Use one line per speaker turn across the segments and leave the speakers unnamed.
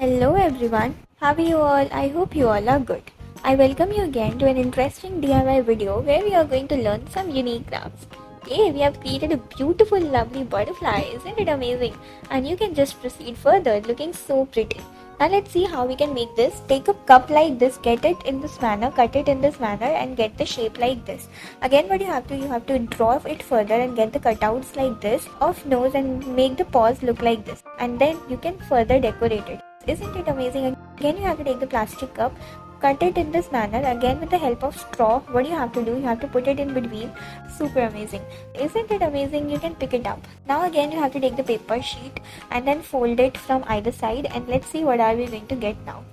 Hello everyone, how are you all? I hope you all are good. I welcome you again to an interesting DIY video where we are going to learn some unique crafts. Today we have created a beautiful lovely butterfly, isn't it amazing? And you can just proceed further looking so pretty. Now let's see how we can make this. Take a cup like this, get it in this manner, cut it in this manner and get the shape like this. Again what you have to draw it further and get the cutouts like this of nose and make the paws look like this. And then you can further decorate it. Isn't it amazing? Again you have to take the plastic cup, cut it in this manner. Again with the help of straw, what you have to do, you have to put it in between. Super amazing. Isn't it amazing? You can pick it up. Now again you have to take the paper sheet and then fold it from either side, and let's see what are we going to get now.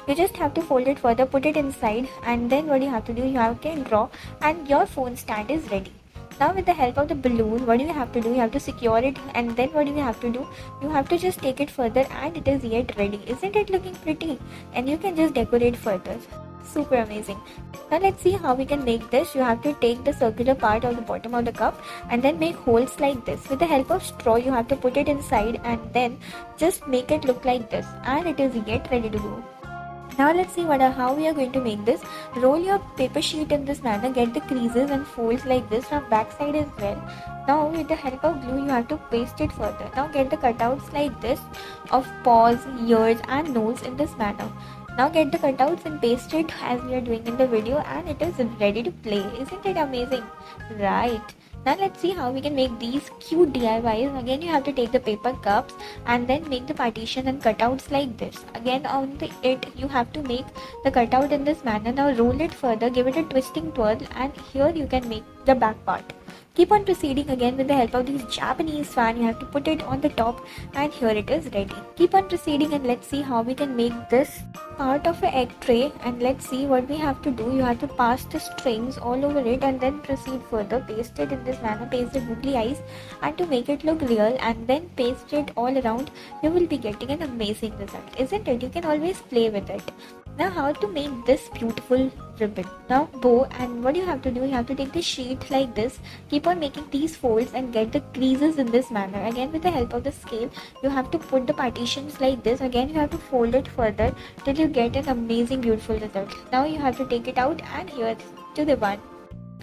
You just have to fold it further, put it inside, and then what you have to do, you have to draw and your phone stand is ready. Now with the help of the balloon, what do you have to do? You have to secure it, and then what do you have to do? You have to just take it further and it is yet ready. Isn't it looking pretty? And you can just decorate further. Super amazing. Now let's see how we can make this. You have to take the circular part of the bottom of the cup and then make holes like this. With the help of straw, you have to put it inside and then just make it look like this, and it is yet ready to go. Now let's see how we are going to make this. Roll your paper sheet in this manner, get the creases and folds like this from back side as well. Now with the help of glue you have to paste it further. Now get the cutouts like this of paws, ears and nose in this manner. Now get the cutouts and paste it as we are doing in the video, and it is ready to play. Isn't it amazing? Right. Now let's see how we can make these cute DIYs. Again you have to take the paper cups and then make the partition and cutouts like this. Again on it you have to make the cutout in this manner. Now roll it further, give it a twisting twirl, and here you can make the back part. Keep on proceeding. Again with the help of this Japanese fan, you have to put it on the top, and here it is ready. Keep on proceeding and let's see how we can make this part of an egg tray. And let's see what we have to do. You have to pass the strings all over it and then proceed further. Paste it in this manner, paste the googly eyes, and to make it look real, and then paste it all around. You will be getting an amazing result, isn't it? You can always play with it. Now how to make this beautiful ribbon. Now bow, and what you have to do, you have to take the sheet like this, keep on making these folds and get the creases in this manner. Again with the help of the scale you have to put the partitions like this. Again you have to fold it further till you get an amazing beautiful result. Now you have to take it out, and here to the one.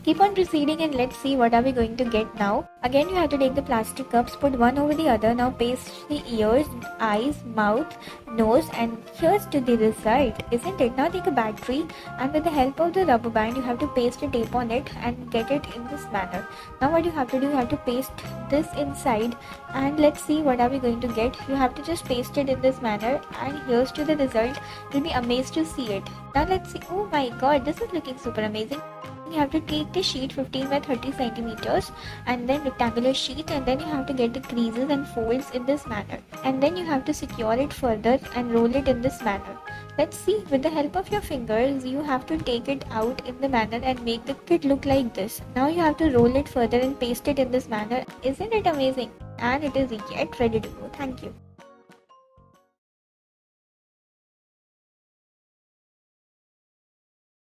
Keep on proceeding and let's see what are we going to get now. Again you have to take the plastic cups, put one over the other. Now paste the ears, eyes, mouth, nose, and here's to the result, isn't it? Now take a battery and with the help of the rubber band you have to paste a tape on it and get it in this manner. Now what you have to do, you have to paste this inside, and let's see what are we going to get. You have to just paste it in this manner, and here's to the result. You'll be amazed to see it. Now let's see. Oh my god, this is looking super amazing. You have to take the sheet 15 by 30 centimeters and then rectangular sheet, and then you have to get the creases and folds in this manner, and then you have to secure it further and roll it in this manner. Let's see, with the help of your fingers you have to take it out in the manner and make it look like this. Now you have to roll it further and paste it in this manner. Isn't it amazing? And it is yet ready to go. Thank you.